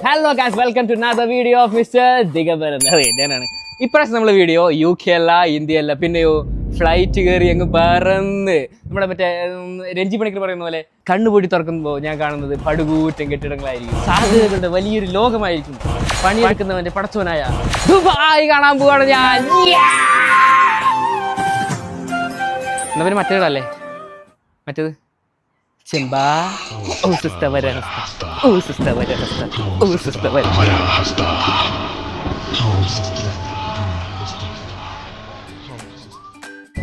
Hello guys, welcome to another video of mister Digambaran. ഞാനാണ് ഇപ്രാവശ്യം നമ്മളെ വീഡിയോ UK അല്ല, ഇന്ത്യ അല്ല, പിന്നെയോ ഫ്ലൈറ്റ് കയറി അങ്ങ് പറന്ന് നമ്മുടെ മറ്റേ രഞ്ജി പണിക്കർ പറയുന്ന പോലെ കണ്ണുപൂടി തുറക്കുമ്പോൾ ഞാൻ കാണുന്നത് പടുകൂറ്റൻ കെട്ടിടങ്ങളായിരിക്കും. സാധ്യതകളുടെ വലിയൊരു ലോകമായിരിക്കും. പണിയെടുക്കുന്നവന്റെ പടച്ചവനായ ദുബായ് കാണാൻ പോവാണ് ഞാൻ. എന്നാ പിന്നെ മറ്റേടല്ലേ, മറ്റേത് ചെമ്പാ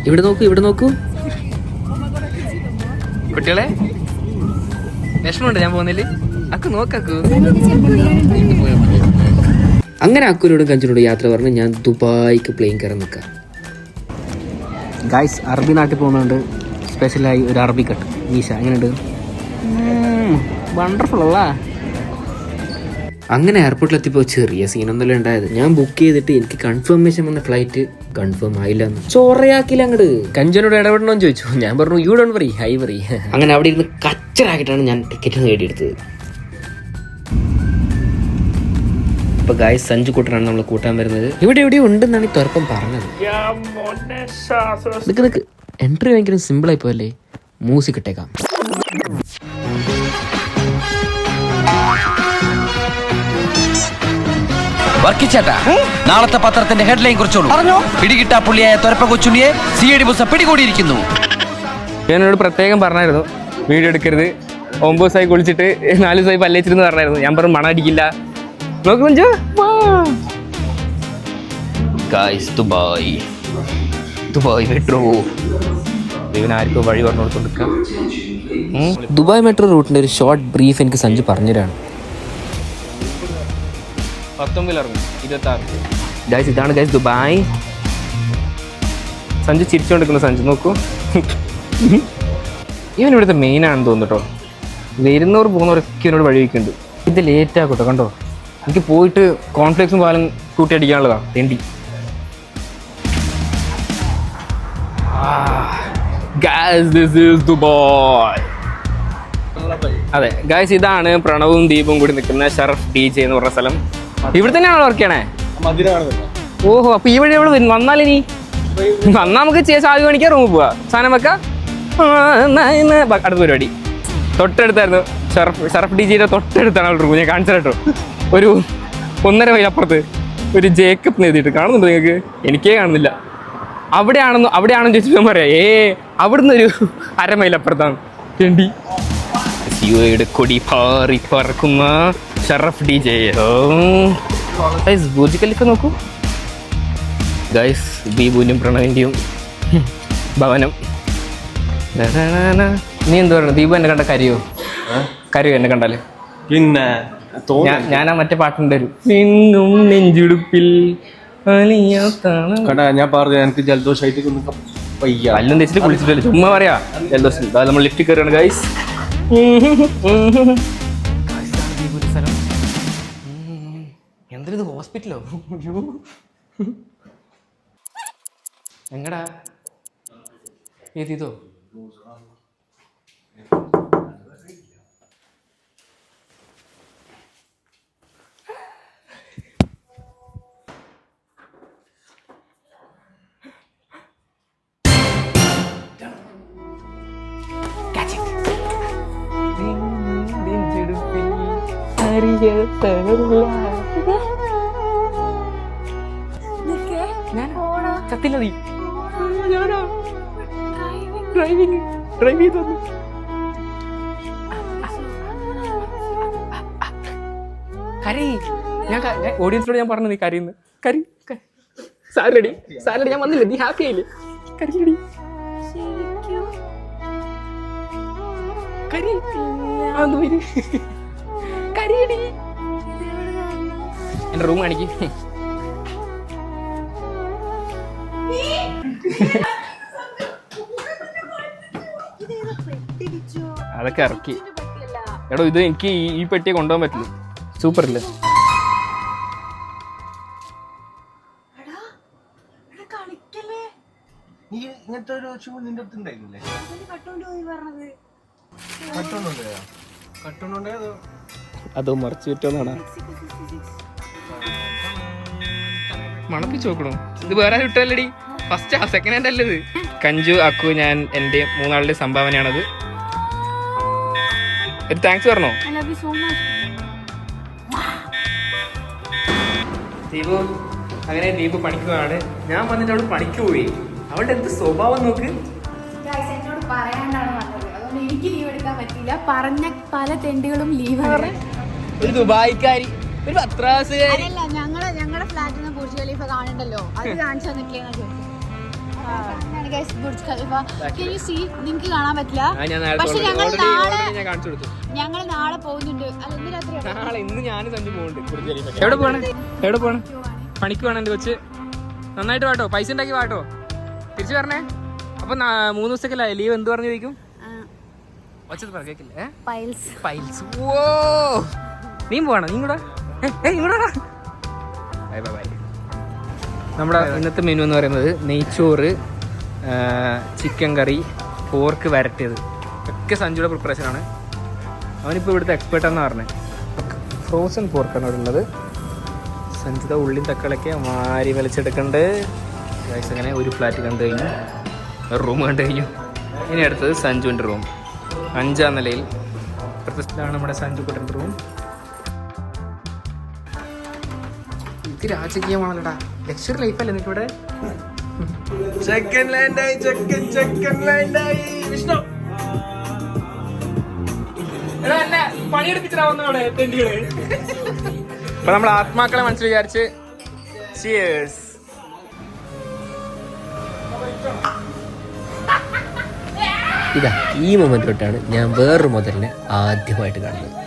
ഇവിടെ നോക്കൂ കുട്ടികളെ, വിഷമമുണ്ട് ഞാൻ പോകുന്നില്ലേ? അക്കു നോക്കൂ. അങ്ങനെ അക്കുനോടും കഞ്ചിനോടും യാത്ര പറഞ്ഞ് ഞാൻ ദുബായിക്ക് പ്ലെയിൻ കയറാൻ നിൽക്കാം. ഗായ്സ്, അറബി നാട്ടിൽ പോകുന്നതുകൊണ്ട് സ്പെഷ്യലായി ഒരു അറബി കട്ട് വീശ. എങ്ങനെയുണ്ട്? വണ്ടർഫുൾ അല്ല? അങ്ങനെ എയർപോർട്ടിലെത്തിയപ്പോൾ ചെറിയ സീനൊന്നുമല്ല ഉണ്ടായത്. ഞാൻ ബുക്ക് ചെയ്തിട്ട് എനിക്ക് കൺഫർമേഷൻ വന്ന ഫ്ലൈറ്റ് കൺഫേം ആയില്ല, ചോറയാക്കില്ല. അങ്ങോട്ട് കഞ്ചനോട് ഇടപെടണമെന്ന് ചോദിച്ചു. ഞാൻ പറഞ്ഞു you don't worry, I worry. അങ്ങനെ അവിടെ ഇരുന്ന് കച്ചറാക്കിയിട്ടാണ് ഞാൻ ടിക്കറ്റ് നേടിയെടുത്തത്. ഇപ്പൊ ഗായ്സ്, സഞ്ജു കൂട്ടനാണ് നമ്മൾ കൂട്ടാൻ വരുന്നത്. ഇവിടെ ഉണ്ടെന്നാണ് ഈ തുറപ്പം പറഞ്ഞത്. നിക്ക് എൻട്രി ഭയങ്കര സിമ്പിളായി പോയല്ലേ. മ്യൂസിക് ഇട്ടേക്കാം. വർക്കിച്ചേട്ടാ, നാളത്തെ പത്രത്തിന്റെ ഹെഡ്ലൈൻ കുറിച്ചോളൂ. പിടികിട്ടാ പുള്ളിയായ തൊരപ്പ കൊച്ചുണ്ണിയെ CID ബുസ പിടികൂടിയിരിക്കുന്നു. എന്നോട് പ്രത്യേകം പറഞ്ഞായിരുന്നു വീഡിയോ എടുക്കരുത്, 9 ദിവസമായി കുളിച്ചിട്ട് 4 ദിവസമായി പല്ലേച്ചിരുന്ന് പറഞ്ഞായിരുന്നു. ഞാൻ പറഞ്ഞു മണം അടിക്കില്ല. നോക്കു ഗായ്സ്, ദുബായ് മെട്രോ ഇവനാർക്കോ വഴി പറഞ്ഞു കൊടുത്തോണ്ടിരിക്കാം. ദുബായ് മെട്രോ റൂട്ടിന്റെ ഒരു ഷോർട്ട് ബ്രീഫ് എനിക്ക് സഞ്ജു പറഞ്ഞുതരാണ്. 19 ഇറങ്ങും, 26. ഗൈസ്, ഇതാണ് ഗൈസ് ദുബായ്. സഞ്ജു ചിരിച്ചുകൊണ്ടിരിക്കുന്നു. സഞ്ജു നോക്കൂ, ഇവൻ ഇവിടുത്തെ മെയിൻ ആണെന്ന് തോന്നുന്നു കേട്ടോ. വരുന്നവർ പോകുന്നവരൊക്കെ ഇവനോട് വഴി വയ്ക്കുന്നുണ്ട്. ഇത് ലേറ്റ് ആക്കട്ടോ. കണ്ടോ, എനിക്ക് പോയിട്ട് കോൺഫ്ലെക്സും പാലും കൂട്ടി അടിക്കാനുള്ളതാ തെണ്ടി. Guys, this is Dubai. അതെ ഗായ്സ്, ഇതാണ് പ്രണവും ദീപും കൂടി നിൽക്കുന്ന ഷറഫ് DJ എന്ന് പറഞ്ഞ സ്ഥലം. ഇവിടെ തന്നെയാണോ വർക്ക് ചെയ്യണേ? ഓഹോ, അപ്പൊ ഈ വഴി എവിടെ വന്നാലിനി വന്നാൽ നമുക്ക് ചാവി കാണിക്കാൻ റൂമിൽ പോവാ, സാധനം വെക്കാം. അടുത്ത പരിപാടി തൊട്ടടുത്തായിരുന്നു. ഷറഫ് DJയുടെ തൊട്ടടുത്താണ് അവളുടെ റൂം. ഞാൻ കാണിച്ചു കേട്ടോ. ഒരു 1.5 മൈൽ അപ്പുറത്ത് ഒരു ജേക്കബ് എഴുതിയിട്ട് കാണുന്നുണ്ടോ നിങ്ങൾക്ക്? എനിക്കേ കാണുന്നില്ല. അവിടെയാണെന്ന് ചോദിച്ചാൽ പറയാം, അവിടുന്ന് ഒരു 1/2 മൈൽ അപ്പുറത്താണ് ചെണ്ടി. സിയോയുടെ കൊടി പാറി പറക്കുന്ന ഷറഫ് DJ. ബുർജ് ഖലീഫ നോക്കൂ ഗൈസ്. ദീപുവിൻ്റെയും പ്രണവിൻ്റെയും ഭവനം. നീ എന്ത് പറയണം? ദീപു എന്നെ കണ്ട കരയോ എന്നെ കണ്ടാല്? പിന്നെ ഞാനാ മറ്റേ പാട്ടുണ്ട് ഒരു നിന്നും നെഞ്ചുടുപ്പിൽ ഞാൻ പറഞ്ഞു എനിക്ക് ജലദോഷമായിട്ട് എല്ലാം തെച്ചിട്ട് കുളിച്ചിട്ടല്ലേ, ചുമ്മാ പറയാ ജലദോഷം. നമ്മൾ ലിഫ്റ്റ് കയറുകയാണ് ഗൈസ്. എന്തൊരു ഹോസ്പിറ്റലോ? എങ്ങടാ ഏതോ? ചത്തില്ല നീ? ഡ്രൈവ് ചെയ്തു. കരി, ഞാൻ ഓഡിയൻസിനോട് ഞാൻ പറഞ്ഞു നീ കരയുന്നു. കരി സാലഡി ഞാൻ വന്നില്ല, നീ ഹാപ്പി ആയില്ലേ? കരിയടി കരി കരിയടി. എന്റെ റൂം കാണിക്ക്. അതൊക്കെ ഇറക്കി. എടോ, ഇത് എനിക്ക് ഈ പെട്ടിയെ കൊണ്ടുപോകാൻ പറ്റില്ല. സൂപ്പർ അല്ലേ? ഇങ്ങനത്തെ ഒരു ഷൂ നിന്റെ അടുത്ത് ഉണ്ടായിരുന്നില്ലേ? അതോ മറച്ചു പറ്റുമെന്നാണ് മണപ്പിച്ച് നോക്കണോ? ഇത് വേറെ കിട്ടുമല്ലടി, ഫസ്റ്റ് സെക്കൻഡ് ഹാൻഡ് അല്ലേ ഇത്. കഞ്ചു, അക്കു, ഞാൻ, എൻ്റെ 3 ആളുടെ സംഭാവനയാണത്. ഒരു താങ്ക്സ് പറഞ്ഞോ ദീപു? അങ്ങനെ ദീപു പണിക്കുവാണ്. ഞാൻ വന്നിട്ട് അവള് പണിക്ക് പോയി. അവളുടെ എന്ത് സ്വഭാവം നോക്ക്. എന്നോട് പറയാണ്ടാണ് വന്നത്, അതുകൊണ്ട് എനിക്ക് ലീവ് എടുക്കാൻ പറ്റില്ല. പറഞ്ഞ പല തെണ്ടികളും ലീവാണ്. ഒരു ദുബായിക്കാരി, ഒരു പത്രാസുകാരി. അതല്ല, ഞങ്ങളുടെ ഫ്ലാറ്റിൽ നിന്ന് ബുർജ് ഖലീഫ കാണണ്ടല്ലോ, അത് കാണിച്ചു തന്നിട്ടില്ലെന്നാ ചോദിച്ചത്. ബുർജ് ഖലീഫ നിങ്ങക്ക് കാണാൻ പറ്റില്ല, പക്ഷെ ഞങ്ങൾ നാളെ പോകുന്നുണ്ട്. അല്ല, ഇന്ന് രാത്രി നാളെ, ഇന്ന് ഞാനും സഞ്ജു പോകുന്നുണ്ട്. എവിടെ പോണ്? പണിക്ക് വേണം എൻ്റെ കൊച്ച്. നന്നായിട്ട് വാട്ടോ, പൈസ ഉണ്ടാക്കി വാട്ടോ, തിരിച്ചു വരണേ. അപ്പൊ 3 ദിവസത്തേക്കല്ലേ ലീവ്? എന്ത് പറഞ്ഞു ചോദിക്കും? കേക്കില്ലേ? പൈൽസ്. ഓ, നീ പോവാണോ? നീ കൂടെ ബൈ ബൈ ബൈ. നമ്മുടെ ഇന്നത്തെ മെനു എന്ന് പറയുന്നത് നെയ്ച്ചോറ്, ചിക്കൻ കറി, പോർക്ക് വരട്ടിയത് ഒക്കെ സഞ്ജുയുടെ പ്രിപ്പറേഷനാണ്. അവനിപ്പോൾ ഇവിടുത്തെ എക്സ്പേർട്ടാന്ന് പറഞ്ഞത്. ഫ്രോസൺ പോർക്കാണ് ഇവിടെ ഉള്ളത്. സഞ്ജിത ഉള്ളിയും തക്കാളിയൊക്കെ മാരി വലിച്ചെടുക്കണ്ട്. അങ്ങനെ ഒരു ഫ്ലാറ്റ് കണ്ടു കഴിഞ്ഞു, ഒരു റൂം കണ്ടു കഴിഞ്ഞു. ഇനി അടുത്തത് സഞ്ജുവിൻ്റെ റൂം, 5ാം നിലയിൽ. ഇതാണ് നമ്മുടെ സഞ്ജു കുട്ടൻ്റെ റൂം. ഇത് രാജകീയമാണല്ലോടാ, ലക്ഷറി ലൈഫല്ലേ നിനക്കിവിടെ. വിഷ്ണു പണിയെടുപ്പിച്ചിട്ടാവുന്നവിടെ തെണ്ടികള്. അപ്പൊ നമ്മൾ ആത്മാക്കളെ മനസ്സിൽ വിചാരിച്ച് ചിയേഴ്സ്. ഇതാ ഈ മൊമെന്റ് തൊട്ടാണ് ഞാൻ വേറൊരു മുതലിനെ ആദ്യമായിട്ട് കാണുന്നത്.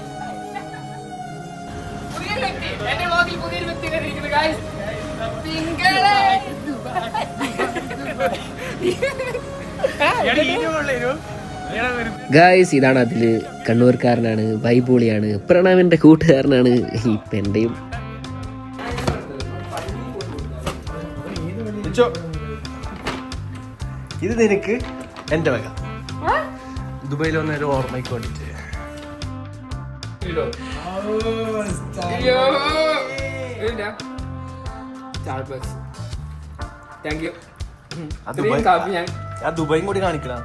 ഗായ്സ്, ഇതാണ് അതില്. കണ്ണൂർക്കാരനാണ്, വൈബോളിയാണ്, പ്രണവിന്റെ കൂട്ടുകാരനാണ്. ഇപ്പൊ എന്റെയും ഇത് നിനക്ക് എന്റെ വക. ദുബായിൽ വന്നൊരു ഓർമ്മയ്ക്ക് വേണ്ടിട്ട്. ഞാൻ ദുബായും കൂടി കാണിക്കണം.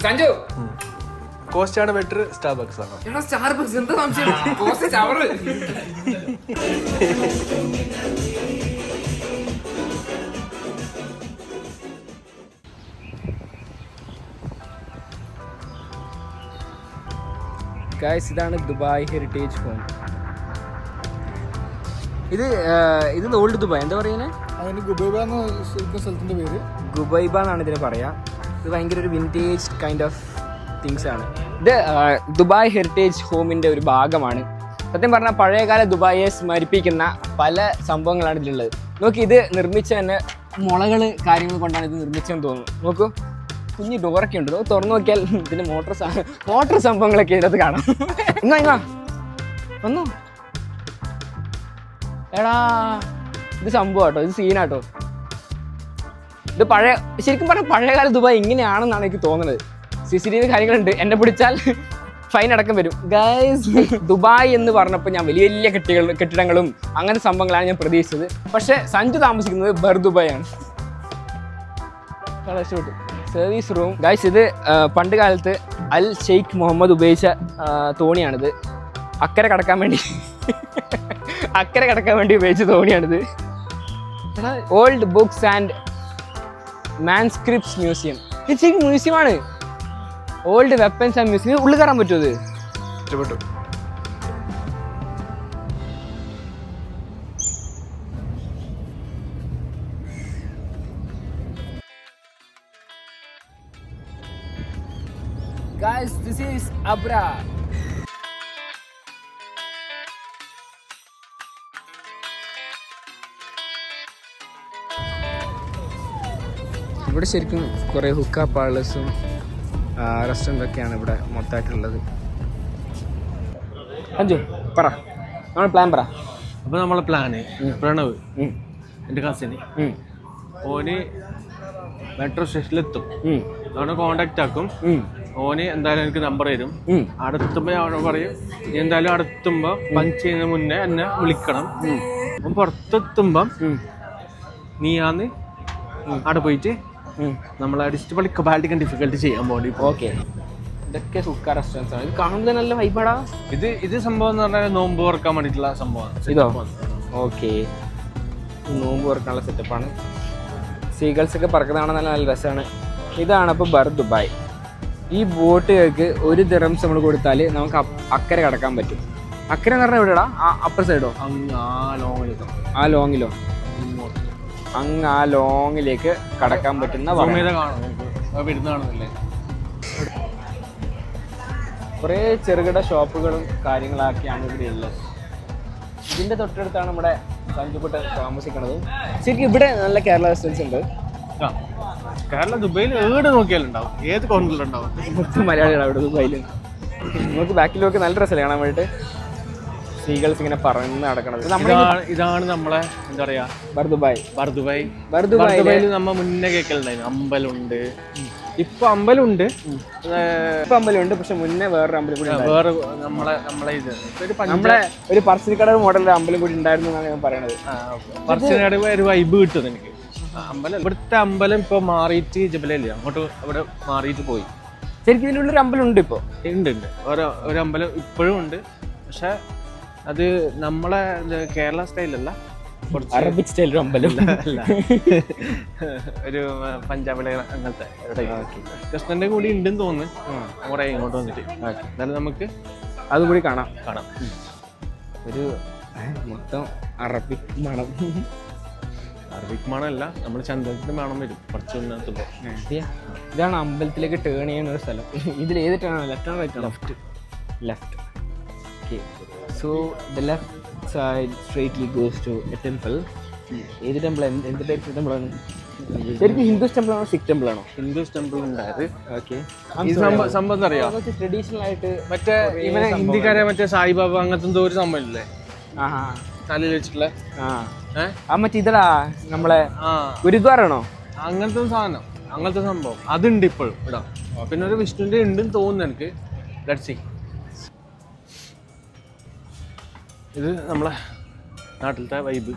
സഞ്ജു, കോസ്റ്റാണ് ബെറ്റർ, സ്റ്റാർബക്സ് ആണോ? സ്റ്റാർബക്സ് എന്താ സംശയം? കോസ്റ്റ് ചവറ്. ഗായ്സ്, ഇതാണ് ദുബായ് ഹെറിറ്റേജ് ഹോം. ഇത് ഓൾഡ് ദുബായ് എന്താ പറയുന്നത്? അതിന് ഗുബൈബ എന്ന സ്ഥലത്തിന്റെ പേര്. ഗുബൈബ എന്നാണ് ഇതിന് പറയാ. ഇത് ഭയങ്കര ഒരു വിൻറ്റേജ് കൈൻഡ് ഓഫ് തിങ്സ് ആണ്. ഇത് ദുബായ് ഹെറിറ്റേജ് ഹോമിന്റെ ഒരു ഭാഗമാണ്. സത്യം പറഞ്ഞാൽ പഴയകാല ദുബായിയെ സ്മരിപ്പിക്കുന്ന പല സംഭവങ്ങളാണ് ഇതിലുള്ളത്. നോക്കി, ഇത് നിർമ്മിച്ച തന്നെ മുളകൾ കാര്യങ്ങൾ കൊണ്ടാണ് ഇത് നിർമ്മിച്ചതെന്ന് തോന്നുന്നു. നോക്കൂ, കുഞ്ഞ് ഡോറൊക്കെ ഉണ്ട്. തുറന്നു നോക്കിയാൽ ഇതിന്റെ മോട്ടർ സംഭവങ്ങളൊക്കെ ഇതിനകത്ത് കാണാം. ഇങ്ങാ വന്നോ എടാ, ഇത് സംഭവം കേട്ടോ, ഇത് സീനാട്ടോ. ഇത് ശരിക്കും പറഞ്ഞാൽ പഴയകാല ദുബായ് ഇങ്ങനെയാണെന്നാണ് എനിക്ക് തോന്നുന്നത്. CCTV കാര്യങ്ങളുണ്ട്, എന്നെ പിടിച്ചാൽ ഫൈൻ അടക്കം വരും. ഗൈസ്, ദുബായ് എന്ന് പറഞ്ഞപ്പോൾ ഞാൻ വലിയ വലിയ കെട്ടിടങ്ങളും അങ്ങനെ സംഭവങ്ങളാണ് ഞാൻ പ്രതീക്ഷിച്ചത്. പക്ഷെ സഞ്ജു താമസിക്കുന്നത് ബർ ദുബായ് ആണ്. Service room. ഗൈസ്, ഇത് പണ്ട് കാലത്ത് അൽ ഷെയ്ഖ് മുഹമ്മദ് ഉപയോഗിച്ച തോണിയാണിത്. അക്കരെ കടക്കാൻ വേണ്ടി ഉപയോഗിച്ച തോണിയാണിത്. Old books and manuscripts museum. ഇത് ശരിക്കും മ്യൂസിയമാണ്. Old weapons and museum. ഉള്ളിൽ കയറാൻ പറ്റുമോ? ഇത് ഇഷ്ടപ്പെട്ടു. Guys, this is Abra. ഇവിടെ ശരിക്കും കുറേ ഹുക്ക പാർലേഴ്സും റെസ്റ്റോറൻറ്റൊക്കെയാണ് ഇവിടെ മൊത്തമായിട്ടുള്ളത്. അഞ്ചു പറ, നമ്മുടെ പ്ലാൻ പറ. അപ്പൊ നമ്മളെ പ്ലാന്, പ്രണവ് എൻ്റെ കസിന്, ഓന് മെട്രോ സ്റ്റേഷനിലെത്തും. അവനെ കോണ്ടാക്ട് ആക്കും. ഓന് എന്തായാലും എനിക്ക് നമ്പർ തരും. അടുത്തുമ്പോ അവനോട് പറയും നീ എന്തായാലും അടുത്തുമ്പോ പഞ്ച് ചെയ്യുന്നതിന് മുന്നേ എന്നെ വിളിക്കണം. അപ്പം പുറത്തെത്തുമ്പം നീയാന്ന് അവിടെ പോയിട്ട് നമ്മളെ ഡിസ്റ്റ് പള്ളിക്ക് ബാൽറ്റിക്കൻ ഡിഫിക്കൽട്ടി ചെയ്യാൻ പോകണ്ടി. ഓക്കെ, ഇതൊക്കെ സുക്കാ റെസ്റ്റോറൻസ് ആണ്. ഇത് കാണുന്നത് നല്ല വൈബാടാ. ഇത് സംഭവം എന്ന് പറഞ്ഞാൽ നോമ്പ് തുറക്കാൻ വേണ്ടിയിട്ടുള്ള സംഭവമാണ്. ഇതോ? ഓക്കെ, നോമ്പ് തുറക്കാനുള്ള സെറ്റപ്പാണ്. സീഗൾസ് ഒക്കെ പറക്കുന്നതാണ്, നല്ല നല്ല രസമാണ്. ഇതാണ് അപ്പോൾ ബർ ദുബായ്. ഈ ബോട്ടുകൾക്ക് 1 ദിറംസ് നമ്മൾ കൊടുത്താൽ നമുക്ക് അക്കരെ കടക്കാൻ പറ്റും. അക്കരെ എന്ന് പറഞ്ഞാൽ എവിടെടാ? അപ്പർ സൈഡോ? ആ ലോങ്ങിലോ? അങ്ങ് ആ ലോങ്ങിലേക്ക് കടക്കാൻ പറ്റുന്ന കുറേ ചെറുകിട ഷോപ്പുകളും കാര്യങ്ങളൊക്കെയാണ് ഇവിടെ ഉള്ളത്. ഇതിൻ്റെ തൊട്ടടുത്താണ് നമ്മുടെ സഞ്ജുക്കുട്ട താമസിക്കുന്നത്. ശരിക്കും ഇവിടെ നല്ല കേരള റെസ്റ്റോറൻറ്റ്സ് ഉണ്ട്. കേരള ദുബൈയിൽ ഏട് നോക്കിയാലുണ്ടാവും, ഏത് കോർണറിലുണ്ടാവും. മൊത്തം മലയാളികളാണ് ഇവിടെ ദുബൈയിൽ. നമുക്ക് ബാക്കിലൊക്കെ നല്ല രസമല്ലേ കാണാൻ വേണ്ടിയിട്ട്. സീഗൾസ് ഇങ്ങനെ പറന്ന് നടക്കണത്. ഇതാണ് നമ്മളെ എന്താ പറയാ ബർ ദുബായ്. ബർദുബായിൽ നമ്മ മുന്നേ കേൾക്കലുണ്ടായിരുന്നു അമ്പലമുണ്ട്. ഇപ്പൊ അമ്പലമുണ്ട്, പക്ഷെ മുന്നേ വേറൊരു അമ്പലം കൂടി വേറെ നമ്മളെ നമ്മളെ ഒരു പറശ്ശിനിക്കടവ് മോഡലിന്റെ അമ്പലം കൂടി ഉണ്ടായിരുന്നു എന്നാണ് ഞാൻ പറയണത്. പറശ്ശിനിക്കട ഒരു വൈബ് കിട്ടും എനിക്ക്. അമ്പലം ഇവിടുത്തെ അമ്പലം ഇപ്പൊ മാറിയിട്ട് ജബലയില്ല, അങ്ങോട്ട് അവിടെ മാറിയിട്ട് പോയി. ശരിക്കും ഇതിനുള്ള ഒരു അമ്പലം ഉണ്ട്. ഇപ്പോൾ ഉണ്ട് ഒരു അമ്പലം ഇപ്പോഴും ഉണ്ട്. പക്ഷെ അത് നമ്മളെ കേരള സ്റ്റൈലല്ല, അറബിക് സ്റ്റൈൽ ഒരു അമ്പലം അല്ല, ഒരു പഞ്ചാബിലെ അങ്ങനത്തെ കൃഷ്ണന്റെ കൂടി ഉണ്ടെന്ന് തോന്നുന്നു. കുറെ ഇങ്ങോട്ട് വന്നിട്ട് എന്നാലും നമുക്ക് അതും കൂടി കാണാം. ഒരു മൊത്തം അറബിക് മണം. അറബിക് മണമല്ല, നമ്മൾ ചന്ദനത്തിന്റെ മണം വരും കുറച്ച് മുന്നേത്തുമ്പോ. ഇതാണ് അമ്പലത്തിലേക്ക് ടേൺ ചെയ്യുന്ന ഒരു സ്ഥലം. ഇതിൽ ഏത് ടേൺ ആണ്? ലെഫ്റ്റ് ആണോ right? Left. Okay, so the left side straightly goes to a temple. ഏത് ടെമ്പിൾ? എന്ത് ടൈപ്പ് ടെമ്പിൾ ആണ്? ശരിക്കും ഹിന്ദുസ് ടെമ്പിൾ ആണോ സിഖ് ടെമ്പിൾ ആണോ? ഹിന്ദുസ് ടെമ്പിൾ ഉണ്ടായത്. ഓക്കെ, സംഭവം എന്താ അറിയാം, ട്രഡീഷണൽ ആയിട്ട് മറ്റേ ഇവനെ ഹിന്ദിക്കാരെ മറ്റേ സായിബാബ അങ്ങനത്തെ എന്തോ ഒരു സംഭവം ഇല്ലേ തലയിൽ വെച്ചിട്ടുള്ള? മറ്റേ ഇതടാ നമ്മളെ ഗുരുദ്വാരാണോ? അങ്ങനത്തെ സാധനം, അങ്ങനത്തെ സംഭവം അതുണ്ട് ഇപ്പോഴും ഇടാം. പിന്നെ ഒരു വിഷ്ണുവിന്റെ ഉണ്ടെന്ന് തോന്നുന്നു എനിക്ക്. Let's see. ഇത് നമ്മളെ നാട്ടിലത്തെ വൈബ്.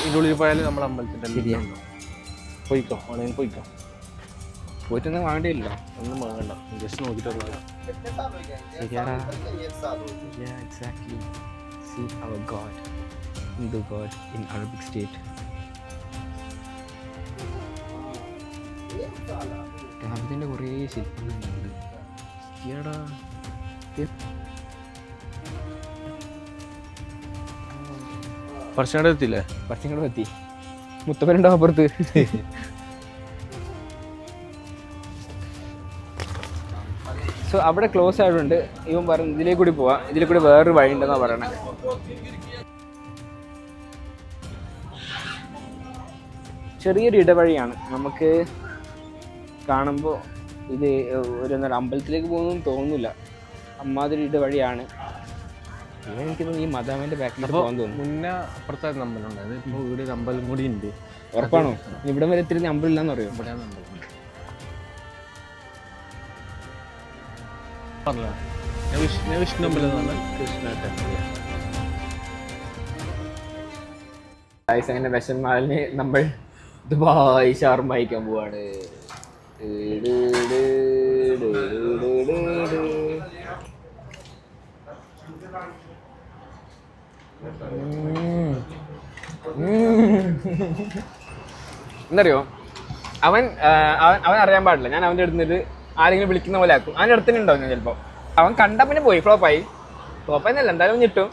ഇതിനുള്ളിൽ പോയാലും നമ്മളെ അമ്പലത്തിൻ്റെ പോയിക്കോ, ആണെങ്കിൽ പോയിക്കോ. പോയിട്ടൊന്നും വാങ്ങേണ്ടിയില്ല, ഒന്നും വാങ്ങണ്ട, ജസ്റ്റ് നോക്കിയിട്ട് ശരിയാടാ. See our God, Hindu God in Arabic state. അതിൻ്റെ കുറേ ശില്പങ്ങളുണ്ട്. ശരിയാടാ. പറശ്ശിനിക്കട എത്തിയില്ലേ? പറശ്ശിനിക്കട എത്തി. മുത്തപ്പനുണ്ടോ അപ്പുറത്ത്? സോ അവിടെ ക്ലോസ് ആയതുകൊണ്ട് ഇവൻ പറഞ്ഞു ഇതിലേക്ക് കൂടി പോവാം, ഇതിൽ കൂടി വേറൊരു വഴി ഉണ്ടെന്നാണ് പറയണത്. ചെറിയൊരു ഇടവഴിയാണ്. നമുക്ക് കാണുമ്പോൾ ഇത് ഒരു അമ്പലത്തിലേക്ക് പോകുന്നൊന്നും തോന്നുന്നില്ല, അമ്മാതിരി ഇടവഴിയാണ്. എനിക്ക് ഈ മദാമിന്റെ ബാക്കിലേക്ക് പോകാൻ തോന്നുന്നു. മുന്നേ അപ്പുറത്തെ അമ്പലം ഉണ്ടായത്, ഇപ്പോൾ ഇവിടെ ഒരു അമ്പലം കൂടി ഉണ്ട്. ഉറപ്പാണോ? ഇവിടെ വരെ എത്തിരി അമ്പലം ഇല്ലാന്ന് പറയും. ഇവിടെയാണ് അമ്പലം. വിഷ്ണു അമ്പലം കൃഷ്ണ ടെമ്പിൾ. അങ്ങനെ വിശന്മാലിന് നമ്മൾ ദുബായ് ഷവർമ കഴിക്കാൻ പോവാണ്. എന്തറിയോ, അവൻ അറിയാൻ പാടില്ല. ഞാൻ അവൻ്റെ അടുത്ത് നിന്നിട്ട് ആരെങ്കിലും വിളിക്കുന്ന പോലെ ആക്കും. അവൻ്റെ അടുത്ത് തന്നെ ഉണ്ടാവും ഞാൻ ചിലപ്പോൾ. അവൻ കണ്ടപ്പന്നെ പോയി ഫ്ലോപ്പായി എന്നല്ല, എന്തായാലും ഞെട്ടും.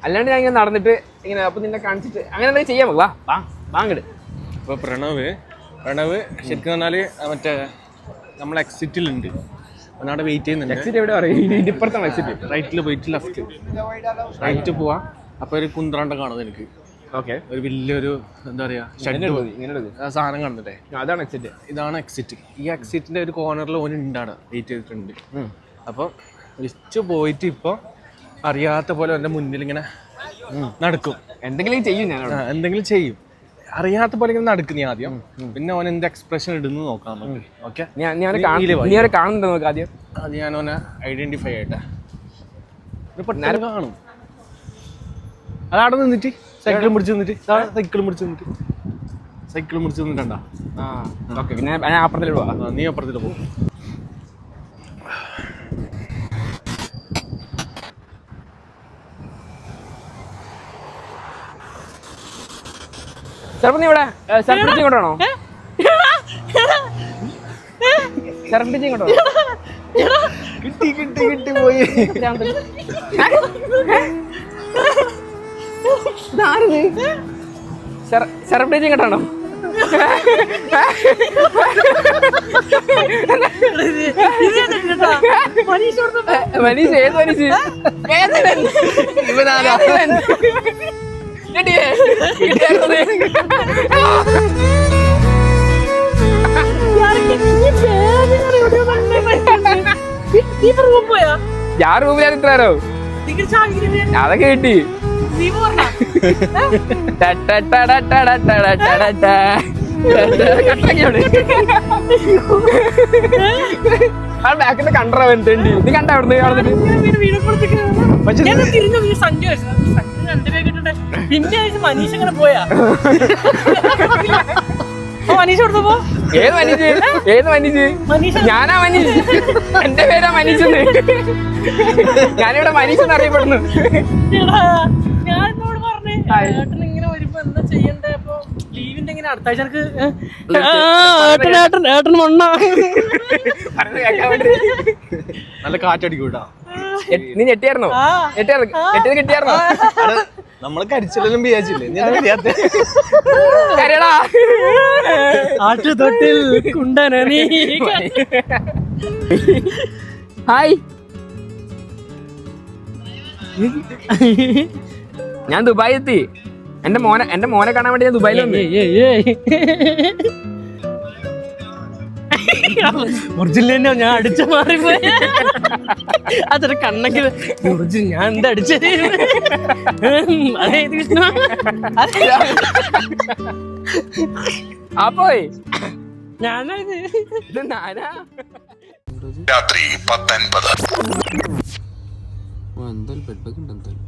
അല്ലാണ്ട് ഞാൻ ഇങ്ങനെ നടന്നിട്ട് ഇങ്ങനെ അപ്പോൾ നിന്നെ കാണിച്ചിട്ട് അങ്ങനെ എന്തെങ്കിലും ചെയ്യാൻ വാ വാങ്ങിട്. ഇപ്പോൾ പ്രണവ് ശരിക്കും പറഞ്ഞാൽ മറ്റേ നമ്മൾ എക്സിറ്റിലുണ്ട്, അവിടെ വെയിറ്റ് ചെയ്യുന്നുണ്ട്. എക്സിറ്റ് എവിടെ പറയും? ഇപ്പുറത്താണ് എക്സിറ്റ്. റൈറ്റിൽ പോയിട്ട് റൈറ്റ് പോവാം. അപ്പോൾ ഒരു കുന്ത്രാണ്ടം കാണുന്നത് എനിക്ക്. ഓക്കെ, ഒരു വലിയൊരു എന്താ പറയുക സാധനം കാണുന്നില്ലേ, അതാണ് എക്സിറ്റ്. ഇതാണ് എക്സിറ്റ്. ഈ എക്സിറ്റിന്റെ ഒരു കോർണറിൽ ഓന് ഉണ്ടാണ് വെയിറ്റ് ചെയ്തിട്ടുണ്ട്. അപ്പോൾ വിളിച്ചു പോയിട്ട് ഇപ്പോൾ അറിയാത്ത പോലെ എൻ്റെ മുന്നിൽ ഇങ്ങനെ നടക്കും, എന്തെങ്കിലും ചെയ്യും. ഞാൻ എന്തെങ്കിലും ചെയ്യും. അറിയാത്ത പോലെ ഇങ്ങനെ നടക്കുന്ന ആദ്യം, പിന്നെ ഓൻ എന്ത് എക്സ്പ്രഷൻ ഇടുന്നു നോക്കാം നമുക്ക്. ഓക്കെ, നീ അവനെ കാണുന്നുണ്ടോ നോക്ക് ആദ്യം. അത് ഞാൻ ഓനെ ഐഡന്റിഫൈ ആയിട്ടെ പെട്ടെന്ന് കാണും. അതവിടെ നിന്നിട്ട് സൈക്കിളും പിടിച്ച് നിന്നിട്ട് സൈക്കിളും പിടിച്ച് നിന്നിട്ടുണ്ടാ. ഓക്കെ, പിന്നെ ഞാൻ അപ്പുറത്തില് പോവാ. നീ അപ്പുറത്തിൽ പോകും. ചെറുപ്പം നീ ഇവിടെ സർഫിച്ച് ഇങ്ങോട്ടാണോ? സർഫിച്ച് ഇങ്ങോട്ടോ? കിട്ടി പോയി. സർഫിച്ച് ഇങ്ങോട്ടാണോ? മനീഷ് ഏത് മനീഷ്? ഞാൻ റൂമിലാണ് ഇത്രോ അതൊക്കെ കിട്ടി. ബാക്കിന്റെ കണ്ടവൻ തെണ്ടി. നീ കണ്ട അവിടുന്ന് പിന്നെ മനീഷ് ഇങ്ങനെ പോയാ മനീഷ് കൊടുത്തപ്പോ ഏത് മനീഷ്? ഏത് മനീഷ്? ഞാനാ മനീഷ്. എന്റെ പേരാ മനീഷ്. ഞാനിവിടെ മനീഷ് എന്ന് അറിയപ്പെടുന്നു. ഞാൻ എന്നോട് പറഞ്ഞു ഏട്ടൻ ഇങ്ങനെ വരുമ്പോ എന്താ ചെയ്യണ്ടേ? അപ്പൊ ലീവിന്റെ ഇങ്ങനെ അടുത്ത ആഴ്ച എനിക്ക് ഏട്ടൻ മണ്ണ നല്ല കാറ്റടിക്കും കേട്ടോ. നീ ഞെട്ടിയായിരുന്നോ? ഞെട്ടിയത് കിട്ടിയായിരുന്നോ? നമ്മള് കരിച്ചില്ലെങ്കിലും വിചാരിച്ചില്ലേ? നീ എന്താ അറിയാത്ത? ആട്ടുതൊട്ടിൽ കുണ്ടന നീ. ഹായ്, ഞാൻ ദുബായി എത്തി. എന്റെ മോനെ കാണാൻ വേണ്ടി ഞാൻ ദുബായിൽ വന്നു. ഒറിജിനൽ തന്നെ ഞാൻ അടിച്ച മാറിപ്പോയി. അതൊരു കണ്ണൊക്കെ ഒറിജിനൽ ഞാൻ എന്താ അടിച്ചത്? അതേ കൃഷ്ണ അപ്പോയി ഞാനായത് ഇത് നാനാ. രാത്രി 10:50. എന്തായാലും ബെഡൊക്കെ ഉണ്ട്. എന്തായാലും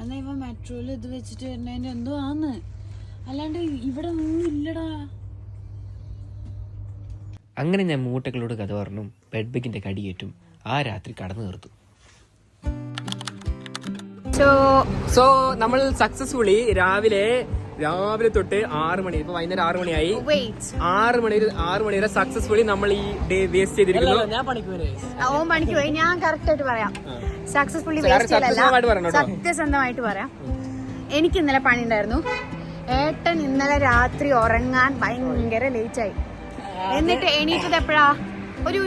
എന്നാ ഇവ മെട്രോയിൽ ഇത് വെച്ചിട്ട് വരുന്നതിന്റെ എന്തോ ആന്ന്, അല്ലാണ്ട് ഇവിടെ ഒന്നും ഇല്ലടാ. അങ്ങനെ ഞാൻ മൂട്ടകളോട് കഥ പറഞ്ഞു. ബെഡ് കടിയേറ്റും ആ രാത്രി കടന്നു തീർത്തു. സോ നമ്മൾ സക്സസ്ഫുള്ളി രാവിലെ തൊട്ട് 6 മണി, ഇപ്പൊ വൈകുന്നേരം 6 മണിയായി. 6 മണി വരെ സക്സസ്ഫുള്ളി നമ്മൾ ഈ ഡേ വേസ്റ്റ് ചെയ്തിരിക്കുന്നു. ഞാൻ പണിക്ക് ഓൻ പണിക്ക് പോയി. ഞാൻ കറക്റ്റ് ആയിട്ട് പറയാം, സക്സസ്ഫുള്ളി സത്യസന്ധമായിട്ട് പറയാം. എനിക്ക് ഇന്നലെ പണി ഉണ്ടായിരുന്നു. ഏട്ടൻ ഇന്നലെ രാത്രി ഉറങ്ങാൻ ഭയങ്കര ലേറ്റ് ആയി. എന്നിട്ട് എണീറ്റത് എപ്പോഴാ? ഒരു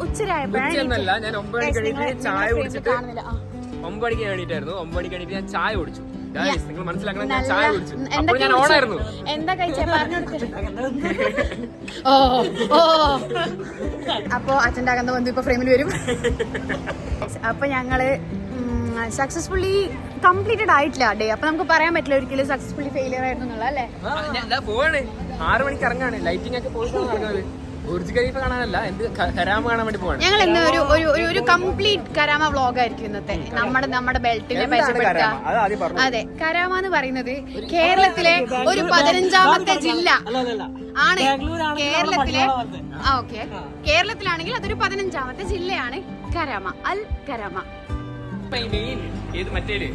ഉച്ചരായപ്പോഴാണ്. ഞാൻ 9 മണിക്ക് എണീറ്റ് ചായ കുടിച്ചിട്ട് 9 മണിക്ക് എണീറ്റായിരുന്നു. 9 മണിക്ക് എണീറ്റ് ഞാൻ ചായ കുടിച്ചു. നിങ്ങൾ മനസ്സിലാക്കണം, ഞാൻ ചായ കുടിച്ചു. അപ്പോൾ ഞാൻ ഓണായിരുന്നു. എന്താ കഴിച്ചേ പറഞ്ഞു. അപ്പൊ അച്ഛൻ്റെ അകന്ന് വന്നു ഇപ്പൊ ഫ്രെയിമിൽ വരും. അപ്പൊ ഞങ്ങള് സക്സസ്ഫുള്ളി കംപ്ലീറ്റഡ് ആയിട്ടില്ല ഡേ. അപ്പൊ നമുക്ക് പറയാൻ പറ്റില്ല ഒരിക്കലും സക്സസ്ഫുള്ളി ഫെയിലിയർ ആയിരുന്നു എന്നുള്ള അല്ലേ. പോവാണ് 6 മണിക്ക് ഇറങ്ങാണ്. ലൈറ്റിംഗ് ഒക്കെ പോയിട്ടാണ് ഇറങ്ങുന്നത്. ബുർജ് ഖലീഫ കാണാനല്ല, എന്ത് കരാമ കാണാൻ വേണ്ടി പോവാണ്. ഞങ്ങൾ ഇന്ന് ഒരു കംപ്ലീറ്റ് കരാമ വ്ളോഗ് ആയിരിക്കും ഇന്നത്തെ. നമ്മുടെ ബെൽറ്റിനെ പരിചയപ്പെടുത്താം. അതെ, കരാമ എന്ന് പറയുന്നത് കേരളത്തിലെ ഒരു 15ാമത്തെ ജില്ല ആണ്. കേരളത്തിലെ ഓക്കെ, കേരളത്തിലാണെങ്കിൽ അതൊരു 15ാമത്തെ ജില്ലയാണ് കരാമ, അൽ കരാമ. ഏത് മറ്റേല്?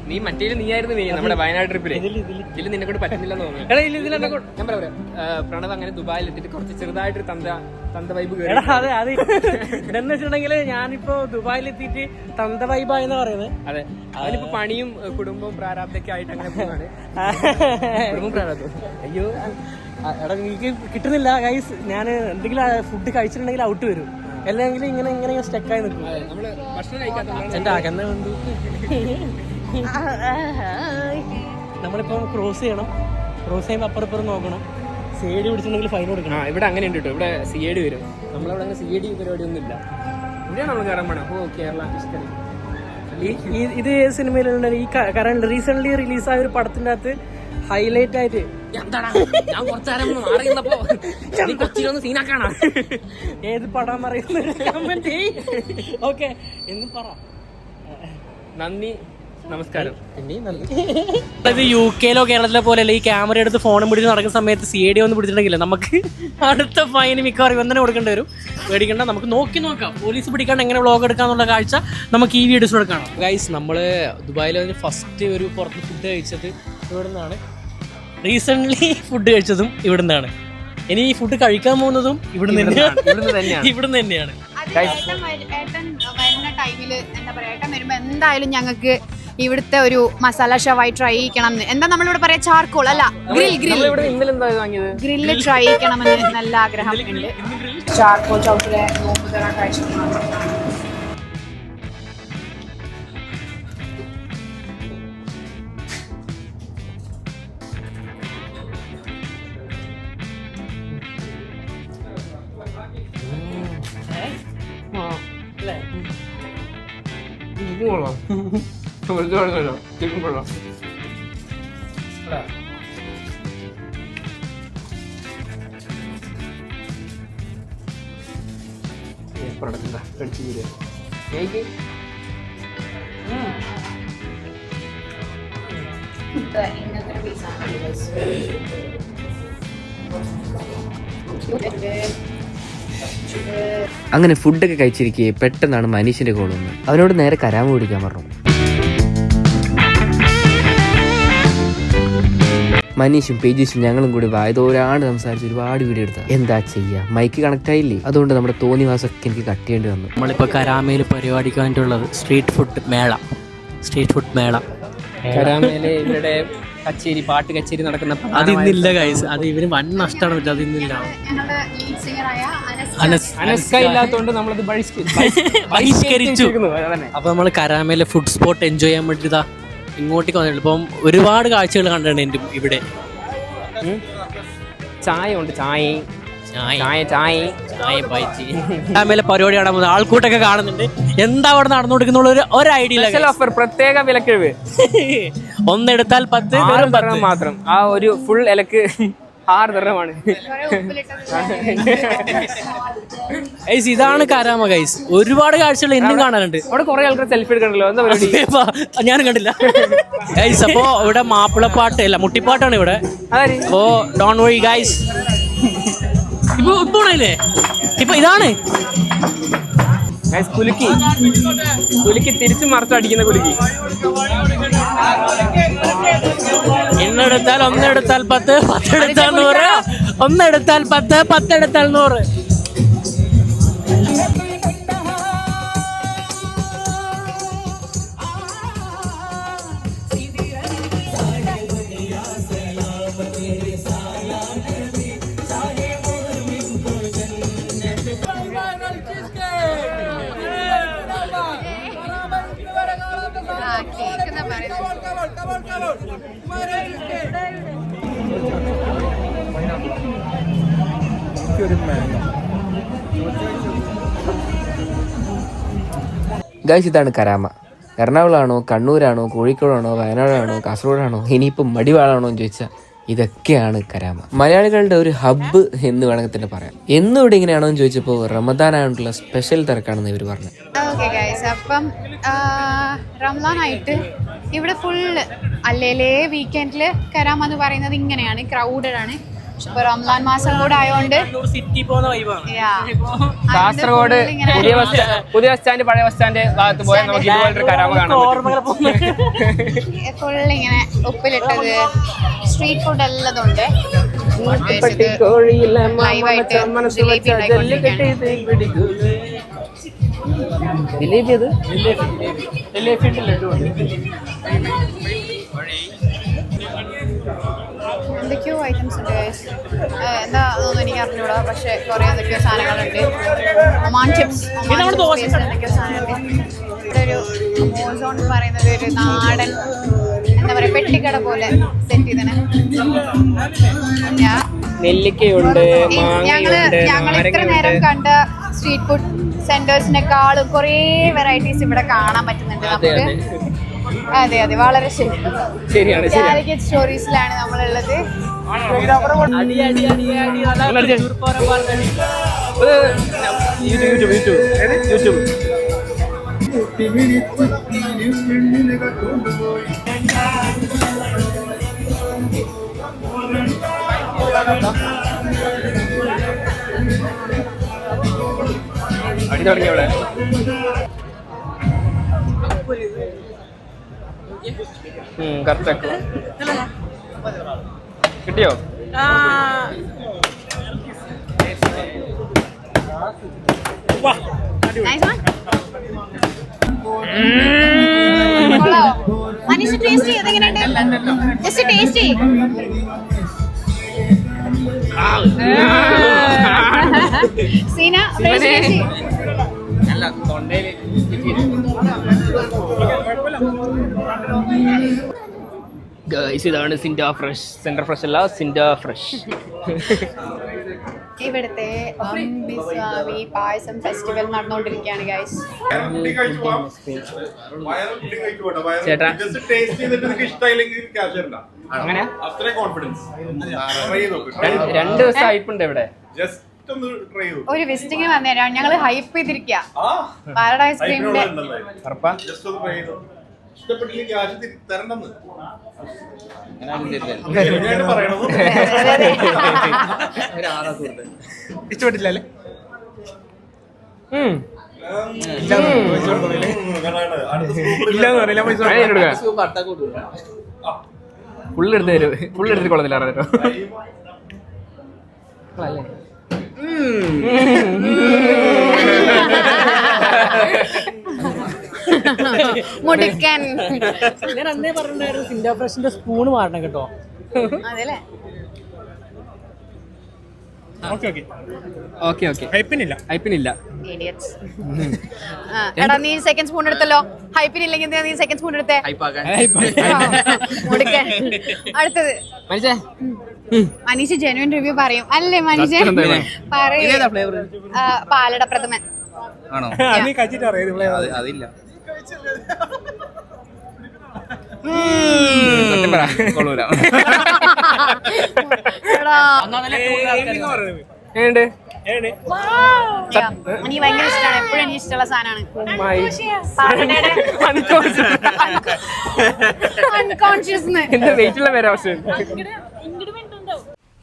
നീ മറ്റേല് നീയായിരുന്നു മെയിൻ നമ്മുടെ വയനാട് ട്രിപ്പില്. ഇതിൽ നിന്നെ കൊണ്ട് പറ്റുന്നില്ലെന്ന് തോന്നുന്നു. ഞാൻ പറയാം, പ്രണവ് അങ്ങനെ ദുബായിൽ എത്തിയിട്ട് കുറച്ച് ചെറുതായിട്ടൊരു തന്ത വൈബ് കേറി. അതെ അതെ എന്താന്ന് വെച്ചിട്ടുണ്ടെങ്കിൽ ഞാനിപ്പോ ദുബായിൽ എത്തിയിട്ട് തന്ത വൈബായെന്ന് പറയുന്നത്. അതെ, അതിനിപ്പോ പണിയും കുടുംബവും പ്രാരാബ്ദൊക്കെ ആയിട്ട് അങ്ങനെ പോവാണ്. കുടുംബം പ്രാരാബ്ദം. അയ്യോ എടാ, എനിക്ക് കിട്ടുന്നില്ല ഗൈസ്. ഞാൻ എന്തെങ്കിലും ഫുഡ് കഴിച്ചിട്ടുണ്ടെങ്കിൽ ഔട്ട് വരും, അല്ലെങ്കിൽ ഇങ്ങനെ സ്റ്റക്കായി നിൽക്കും. നമ്മള് ഭക്ഷണം കഴിക്കാത്ത എന്റെ അകന്ന വണ്ടി നമ്മളിപ്പം ക്രോസ് ചെയ്യുമ്പോൾ അപ്പുറപ്പുറം നോക്കണം. സൈഡ് പിടിച്ചിട്ടുണ്ടെങ്കിൽ ഫൈൻ കൊടുക്കണം. ഇവിടെ അങ്ങനെ ഉണ്ട് കേട്ടോ. ഇവിടെ CID വരും. നമ്മളവിടെ അങ്ങനെ CID പരിപാടി ഒന്നും ഇല്ല. ഇവിടെയാണ് നമ്മൾ കയറാൻ പോണേ. Kerala fish curry. ഇത് ഏത് സിനിമയിലുള്ള ഈ കറണ്ട് റീസെന്റ് റിലീസായ ഒരു പടത്തിന്റെ അകത്ത് ഹൈലൈറ്റ് ആയിട്ട് ഏത് പടം പറയുന്നത് കമന്റ് ഓക്കെ എന്ന് പറ. നന്ദി, നമസ്കാരം. ഇത് UK കേരളത്തിലെ പോലെയല്ല. ഈ ക്യാമറ എടുത്ത് ഫോണും പിടിച്ച് നടക്കുന്ന സമയത്ത് CID ഒന്ന് പിടിച്ചിട്ടുണ്ടെങ്കിലേ നമുക്ക് അടുത്ത ഫൈൻ മിക്കവാറും തന്നെ കൊടുക്കേണ്ടി വരും. പേടിക്കണ്ട, നമുക്ക് നോക്കാം. പോലീസ് പിടിക്കാണ്ട് എങ്ങനെ വ്ളോഗ് എടുക്കാന്നുള്ള കാഴ്ച നമുക്ക് ഈ വീഡിയോസിലൂടെ കാണാം. ഗൈസ്, നമ്മൾ ദുബായിൽ ഫസ്റ്റ് ഒരു പുറത്ത് ഫുഡ് കഴിച്ചത് ഇവിടെ നിന്നാണ്. റീസെൻ്റ്ലി ഫുഡ് കഴിച്ചതും ഇവിടെ നിന്നാണ്. ഇനി ഈ ഫുഡ് കഴിക്കാൻ പോകുന്നതും ഇവിടുന്ന് തന്നെയാണ്. ഏട്ടൻ വരുന്ന ടൈമില് എന്താ പറയാ, ഏട്ടൻ വരുമ്പോ എന്തായാലും ഞങ്ങൾക്ക് ഇവിടുത്തെ ഒരു മസാല ഷവായി ട്രൈ ചെയ്യണം. എന്താ നമ്മളിവിടെ പറയാ, ചാർക്കോൾ അല്ല, ഗ്രില്ല് ട്രൈ ചെയ്യണമെന്ന് നല്ല ആഗ്രഹം ഉണ്ട്. ചാർക്കോൾ ചൗക്കിലെ നോമ്പ് തറ കഴിച്ചിട്ടുണ്ട്. അങ്ങനെ ഫുഡൊക്കെ കഴിച്ചിരിക്കെ പെട്ടെന്നാണ് മനീഷിന്റെ കോൾ വന്നത്. അവനോട് നേരെ കരാമ പിടിക്കാൻ പറഞ്ഞു. മനീഷും പേജീഷും ഞങ്ങളും കൂടി വായതോരാണ് സംസാരിച്ച് ഒരുപാട് വീഡിയോ എടുത്ത. എന്താ ചെയ്യാ, മൈക്ക് കണക്ട് ആയില്ലേ, അതുകൊണ്ട് നമ്മുടെ തോന്നിവാസൊക്കെ എനിക്ക് കട്ട് ചെയ്യേണ്ടി വന്നു. നമ്മളിപ്പോ കരാമയിൽ പരിപാടിക്ക് വേണ്ടിയിട്ടുള്ളത് സ്ട്രീറ്റ് ഫുഡ് മേള. കരാമയിലെ ഇവരുടെ കച്ചേരി, പാട്ട് കച്ചേരി നടക്കുന്ന അത് ഇന്നില്ല ഗൈസ്. അത് ഇവന് വൻ നഷ്ടമാണ് പറ്റുക. അത് ഇന്നില്ല. അനസ്ക ഇല്ലാത്തതുകൊണ്ട് നമ്മളത് ബഹിഷ്കരിച്ചു. അപ്പൊ നമ്മൾ കരാമയിലെ ഫുഡ് സ്പോട്ട് എൻജോയ് ചെയ്യാൻ വേണ്ടി ഇങ്ങോട്ടേക്ക് വന്നിട്ടുണ്ട്. ഇപ്പം ഒരുപാട് കാഴ്ചകൾ കണ്ടിട്ടുണ്ട് എൻ്റെ ഇവിടെ. ചായ ഉണ്ട്, ചായ കരാമയിലെ പരിപാടി കാണാൻ പോകുന്നത് ആൾക്കൂട്ടൊക്കെ കാണുന്നുണ്ട്. എന്താ അവിടെ നടന്നുകൊടുക്കുന്നുള്ള ഒരു ഐഡിയ. ഓഫർ, പ്രത്യേക വിലക്കിഴിവ്. ഒന്നെടുത്താൽ 10 മാത്രം. ആ ഒരു ഫുൾ ഇലക്ക് 6 ദിർഹമാണ്. ഇതാണ് കരാമ ഗൈസ്. ഒരുപാട് കാഴ്ചകൾ ഇന്നും കാണാനുണ്ട്. അവിടെ കുറെ ആൾക്കാർ സെൽഫി എടുക്കണല്ലോ. എന്താ പരിപാടി? ഞാനും കണ്ടില്ല ഗൈസ്. അപ്പോ ഇവിടെ മാപ്പിളപ്പാട്ട് അല്ല, മുട്ടിപ്പാട്ടാണ് ഇവിടെ. Oh don't worry guys. ഇപ്പോഴല്ലേ ഇതാണ് കുലുക്കി തിരിച്ചു മറിച്ചടിക്കുന്ന കുലുക്കി. ഇന്നെടുത്താൽ 1 എടുത്താൽ 10, 10 എടുത്താൽ 100, 1 എടുത്താൽ 10, 10 എടുത്താൽ 100. ഗൈസ്, ഇതാണ് കരാമ. എറണാകുളമാണോ, കണ്ണൂരാണോ, കോഴിക്കോടാണോ, വയനാടാണോ, കാസർഗോഡാണോ, ഇനിയിപ്പം മടിവാളാണോ എന്ന് ചോദിച്ചാൽ ഇതൊക്കെയാണ് കരാമ. മലയാളികളുടെ ഒരു ഹബ്ബ് എന്ന് വേണമെങ്കിൽ തന്നെ പറയാം. എന്നും ഇവിടെ ഇങ്ങനെയാണോ എന്ന് ചോദിച്ചപ്പോൾ റമദാനായിട്ടുള്ള സ്പെഷ്യൽ തിരക്കാണെന്ന് ഇവർ പറഞ്ഞു. അപ്പം റംസാനായിട്ട് ഇവിടെ ഫുള്ള് അല്ലേലേ വീക്കെൻഡില് കരാമ എന്ന് പറയുന്നത് ഇങ്ങനെയാണ്, ക്രൗഡഡ് ആണ്. ഇപ്പൊ റംസാൻ മാസം കൂടെ ആയതുകൊണ്ട് കാസർഗോഡ് പുതിയ ബസ് സ്റ്റാൻഡ്, പഴയ ബസ് സ്റ്റാൻഡ് ഭാഗത്ത് പോയാൽ നമുക്ക് ഇതുപോലൊരു കരാമ കാണാം. ഫുള്ള് ഇങ്ങനെ ഉപ്പിലിട്ടത് സ്ട്രീറ്റ് ഫുഡ് എല്ലാം ഉണ്ട്. ലൈവായിട്ട് ജിലേബി എന്തൊക്കെയോ ഐറ്റംസ് ഉണ്ട്. എന്താ അതൊന്നും എനിക്ക് അറിഞ്ഞൂടാ, പക്ഷെ കുറെ എന്തൊക്കെയോ സാധനങ്ങളുണ്ട്. ഒമാൻ ചിപ്സ്, എന്തൊക്കെയോ സാധനമുണ്ട്. ഇവിടെ ഒരു മോസോൺ എന്ന് പറയുന്നത് ഒരു നാടൻ എന്താ പറയാ പെട്ടിക്കട പോലെ സെറ്റ് ചെയ്തേ. നെല്ലിക്കയുണ്ട്, ഞങ്ങള് ഇത്ര നേരം കണ്ട സ്ട്രീറ്റ് ഫുഡ് സെന്റേഴ്സിനെക്കാളും കുറേ വെറൈറ്റീസ് ഇവിടെ കാണാൻ പറ്റുന്നുണ്ട് നമുക്ക്. അതെ അതെ, വളരെ ശരിയാണ്. കാലിക്കറ്റ് സ്റ്റോറീസിലാണ് നമ്മളുള്ളത്. അടി തുടങ്ങി അവിടെ. കറക്റ്റ് കിട്ടിയോ? മനീഷ് ടേസ്റ്റ് ചെയ്ത് എങ്ങനെയുണ്ട്? ജസ്റ്റ് ടേസ്റ്റ് ചെയ്യ്. സീന ടേസ്റ്റ് ചെയ്യ്. ഇതാണ് സിൻഡ ഫ്രഷ്. സെന്റർ ഫ്രഷ് അല്ല, സിൻഡ ഫ്രഷ്. ഇവിടുത്തെ അംബിസ്വാമി പായസം ഫെസ്റ്റിവൽ നടന്നുകൊണ്ടിരിക്കുകയാണ് ഗൈസ്. ചേട്ടാ അങ്ങനെ അത്രയും കോൺഫിഡൻസ് 2 ദിവസം ഹൈപ്പുണ്ട് ഇവിടെ. ഒരു വിസിറ്റിംഗിന് വന്നേരാണ് ഞങ്ങള് ഹൈപ്പ് ചെയ്തിരിക്കുക. പാരഡൈസ് ക്രീമിന്റെ ഇഷ്ടപ്പെട്ടില്ലല്ലേ? ഫുള്ളെടുത്ത് തരും. ഫുള്ളെടുത്ത് കൊള്ളത്തില്ല കേട്ടോ. മുടുക്കൻ. ഞാൻ അന്നേ പറഞ്ഞിട്ടുണ്ടായിരുന്നു സിൻഡ ഫ്രഷിന്റെ സ്പൂണ് മാറണം കേട്ടോ. അതല്ലേ? ഹൈപ്പിനില്ല. എടാ നീ സെക്കൻഡ് സ്പൂൺ എടുത്തല്ലോ. ഹൈപ്പിനില്ലെങ്കിൽ നീ സെക്കൻഡ് സ്പൂൺ എടുത്തേ. മുടുക്കൻ. അടുത്തത് മനീഷ് ജെനുവിൻ റിവ്യൂ പറയും അല്ലേ? മനീഷ് പറയും. പാലട പ്രഥമൻ ആണോ? അതില്ല. നീ ഭയങ്കര ഇഷ്ടമാണ്. എപ്പോഴും എനിക്ക് ഇഷ്ടമുള്ള സാധനമാണ്.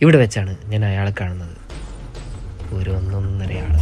ഇവിടെ വെച്ചാണ് ഞാൻ അയാളെ കാണുന്നത്. ഒരു 1.5 ആള്.